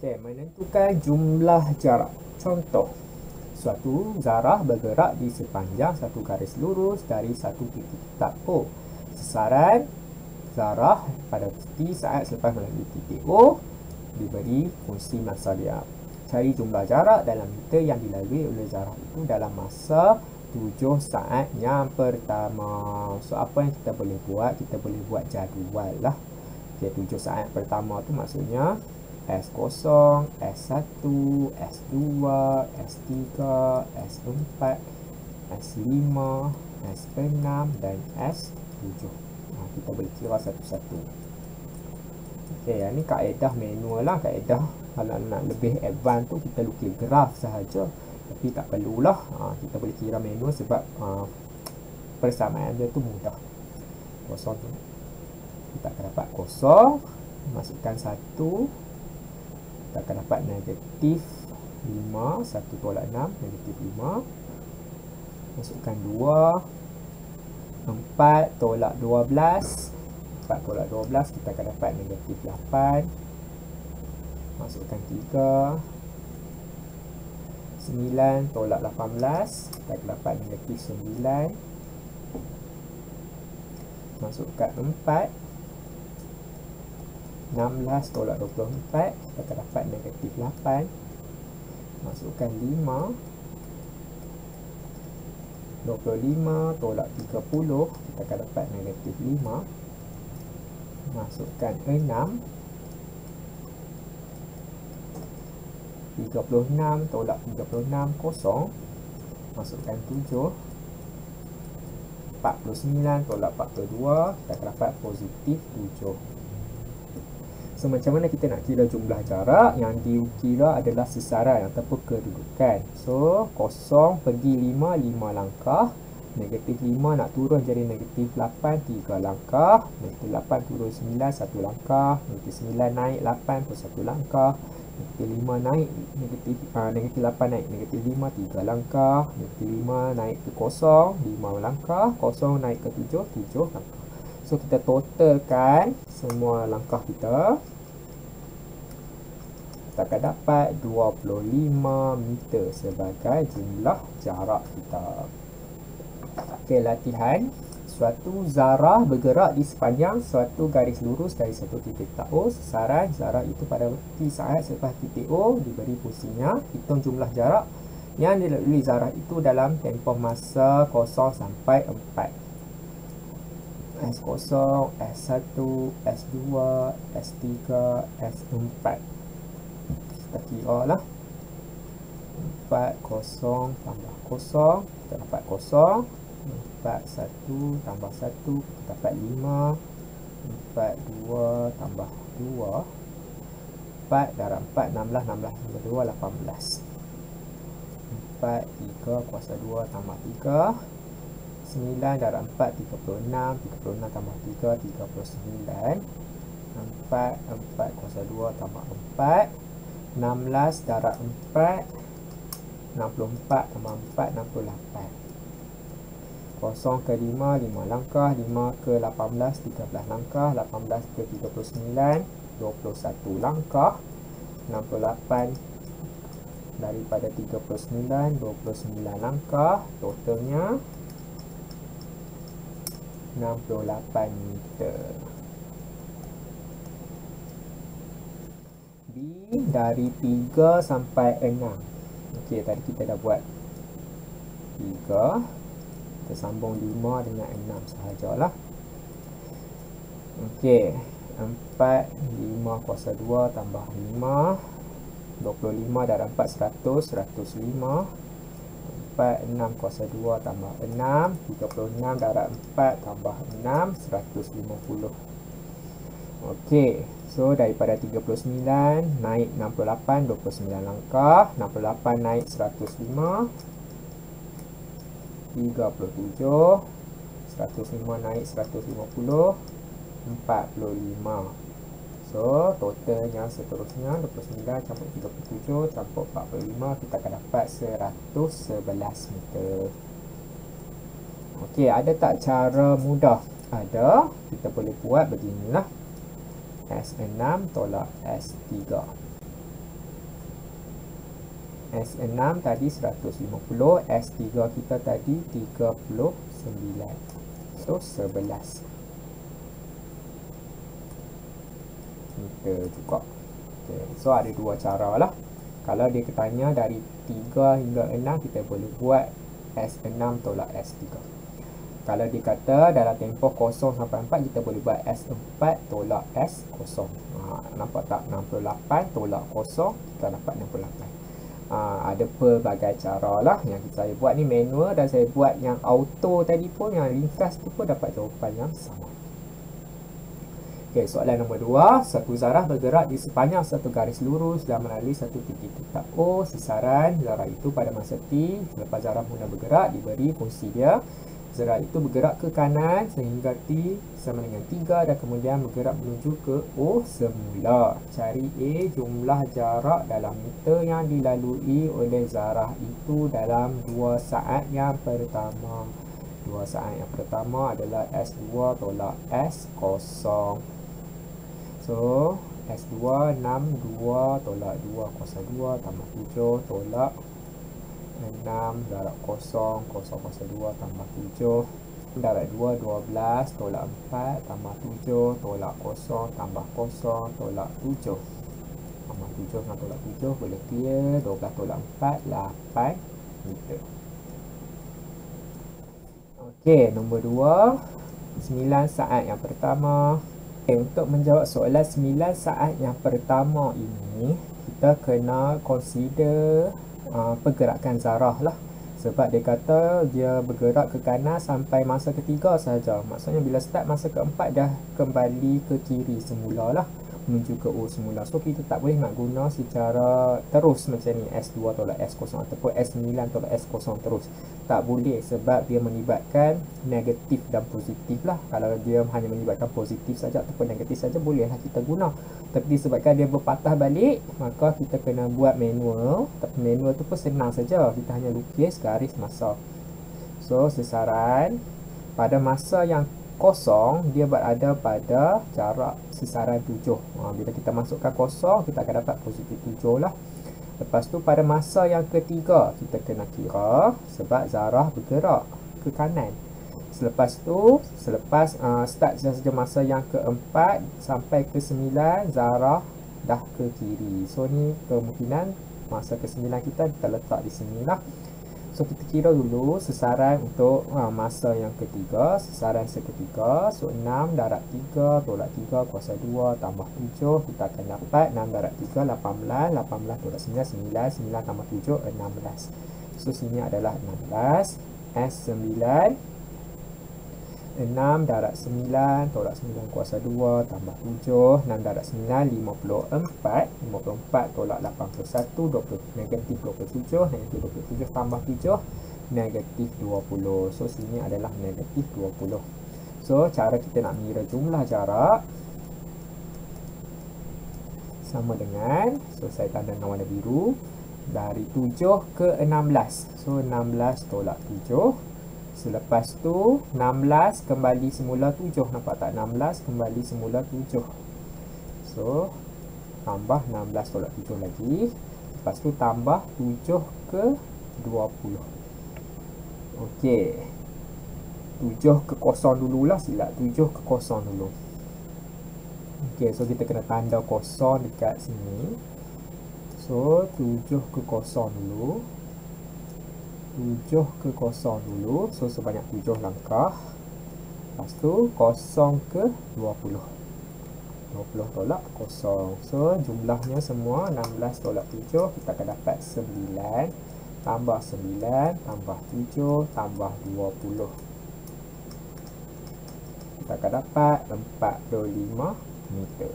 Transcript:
Okey, menentukan jumlah jarak. Contoh, suatu zarah bergerak di sepanjang satu garis lurus dari satu titik tetap O. Sasaran zarah pada T saat selepas melalui titik O diberi fungsi masa dia. Cari jumlah jarak dalam meter yang dilalui oleh zarah itu dalam masa 7 saat yang pertama. So, apa yang kita boleh buat? Kita boleh buat jadual lah. Okay, 7 saat pertama tu maksudnya S0, S1, S2, S3, S4, S5, S6 dan S7. Kita boleh kira satu-satu. Okey, yang ni kaedah manual lah. Kaedah kalau nak lebih advance tu kita lukis graf sahaja. Tapi tak perlulah. Kita boleh kira manual sebab persamaan dia tu mudah. Kosong tu. Kita akan dapat kosong. Masukkan 1. Kita akan dapat negatif 5. 1 tolak 6. Negatif 5. Masukkan 2. 4 tolak 12. 4 tolak 12. Kita akan dapat negatif 8. Masukkan 3. 9 tolak 18. Kita akan dapat negatif 9. Masukkan 4. 16 tolak 24. Kita akan dapat negatif 8. Masukkan 5. 25 tolak 30. Kita akan dapat negatif 5. Masukkan 6. 36 tolak 36 kosong. Masukkan 7. 49 tolak 42. Kita akan dapat positif 7. So, macam mana kita nak kira jumlah jarak? Yang dikira adalah sesaran ataupun kedudukan. So, kosong pergi 5, 5 langkah. Negatif 5 nak turun jadi negatif 8, 3 langkah. Negatif 8 turun 9, 1 langkah. Negatif 9 naik 8 pun 1 langkah. Negatif 5 naik, negatif 8 naik negatif 5, 3 langkah. Negatif 5 naik ke kosong, 5 langkah. Kosong naik ke 7, 7 langkah. So, kita totalkan semua langkah kita. Kita akan dapat 25 meter sebagai jumlah jarak kita. Okey, latihan. Suatu zarah bergerak di sepanjang suatu garis lurus dari satu titik tak O. Sasaran zarah itu pada T saat selepas titik O diberi fungsinya. Hitung jumlah jarak yang dilalui zarah itu dalam tempoh masa 0 sampai 4. S0, S1, S2, S3, S4. Kita kira lah. 4 kosong tambah kosong. Kita dapat kosong. 4 1 tambah 1. Kita dapat 5. 4 2 tambah 2. 4 darab 4 16. 16 tambah 2 18. 4 3 kuasa 2 tambah 3. 9 darab 4 36. 36 tambah 3 39. 4 4 kuasa 2 tambah 4. 16 darab 4 64 tambah 4 68. 0 ke 5 5 langkah. 5 ke 18 13 langkah. 18 ke 39 21 langkah. 68 daripada 39 29 langkah. Totalnya 68 meter. B dari 3 sampai 6. Okey, tadi kita dah buat 3. Kita sambung 5 dengan 6 sahajalah. Okey, 4 5 kuasa 2 tambah 5. 25 darab 4 100. 105. 4 6 kuasa 2 tambah 6. 36 darab 4 tambah 6 150. Okey, so daripada 39 naik 68 29 langkah. 68 naik 105 37. 105 naik 150 45. So, totalnya seterusnya 29 campur 37 campur 45. Kita akan dapat 111 meter. Okey, ada tak cara mudah? Ada. Kita boleh buat beginilah. S6 tolak S3. S6 tadi 150, S3 kita tadi 39. So 11 meter juga. Okay. So ada dua cara lah. Kalau dia tanya dari 3 hingga 6, kita boleh buat S6 tolak S3. Kalau dia kata dalam tempoh 0 sampai 4, kita boleh buat S4 tolak S0. Nampak tak? 68 tolak 0, kita dapat 68. Ada pelbagai cara lah yang saya buat ni manual, dan saya buat yang auto tadi pun, yang ringkas tu pun dapat jawapan yang sama. Okey, soalan nombor 2. Satu zarah bergerak di sepanjang satu garis lurus dan melalui satu titik tetap O. Sesaran zarah itu pada masa T. Selepas zarah mula bergerak, diberi fungsi dia. Zarah itu bergerak ke kanan sehingga T sama dengan 3 dan kemudian bergerak menuju ke O semula. Cari A jumlah jarak dalam meter yang dilalui oleh zarah itu dalam 2 saat yang pertama. 2 saat yang pertama adalah S2 tolak S0. So, S2 62 tolak 2 kuasa 2 tambah 7 tolak 6 darab 0 kuasa 2 tambah 7 darab 2 12 tolak 4 tambah 7 tolak 0 tambah 0 tolak 7 tambah 7 dengan tolak 7 boleh clear. 12 tolak 4 8 meter. Okey, nombor 2, 9 saat yang pertama. Untuk menjawab soalan 9 saat yang pertama ini, kita kena consider pergerakan zarah lah. Sebab dia kata dia bergerak ke kanan sampai masa ketiga saja. Maksudnya bila start masa keempat dah kembali ke kiri semula lah, menuju ke O semula. So kita tak boleh nak guna secara terus macam ni, S2 tolak S0 ataupun S9 tolak S0 terus. Tak boleh, sebab dia melibatkan negatif dan positif lah. Kalau dia hanya melibatkan positif saja ataupun negatif saja, bolehlah kita guna. Tapi disebabkan dia berpatah balik, maka kita kena buat manual. Tapi manual tu pun senang saja, kita hanya lukis garis masa. So sesaran pada masa yang kosong, dia berada pada jarak sesaran 7. Bila kita masukkan kosong, kita akan dapat positif 7 lah. Lepas tu pada masa yang ketiga, kita kena kira sebab zarah bergerak ke kanan. Selepas tu, selepas start saja masa yang keempat sampai ke 9, zarah dah ke kiri. So ni kemungkinan masa ke-9 kita letak di sini lah. So kita kira dulu sesaran untuk masa yang ketiga, sesaran seketiga. So 6 darab 3 tolak 3 kuasa 2 tambah 7, kita akan dapat 6 darab 3 18, 18 tolak 9 9, 9 tambah 7 16. So sini adalah 16. S9 6 darab 9 tolak 9 kuasa 2 tambah 7, 6 darab 9 54, 54 tolak 81 20, negatif 27, negatif 27 tambah 7 negatif 20. So sini adalah negatif 20. So cara kita nak mengira jumlah jarak sama dengan, so saya tanda dengan warna biru, dari 7 ke 16. So 16 tolak 7. Selepas tu 16 kembali semula 7. Nampak tak? 16 kembali semula 7. So tambah 16 tolak 7 lagi. Lepas tu tambah 7 ke 20. Okey, 7 ke 0 dululah, silap. 7 ke 0 dulu. Okey, so kita kena tanda 0 dekat sini. So 7 ke 0 dulu. 7 ke 0 dulu. So sebanyak 7 langkah. Lepas tu 0 ke 20. 20 tolak 0. So jumlahnya semua 16 tolak 7. Kita akan dapat 9 tambah 9 tambah 7 tambah 20. Kita akan dapat 45 meter.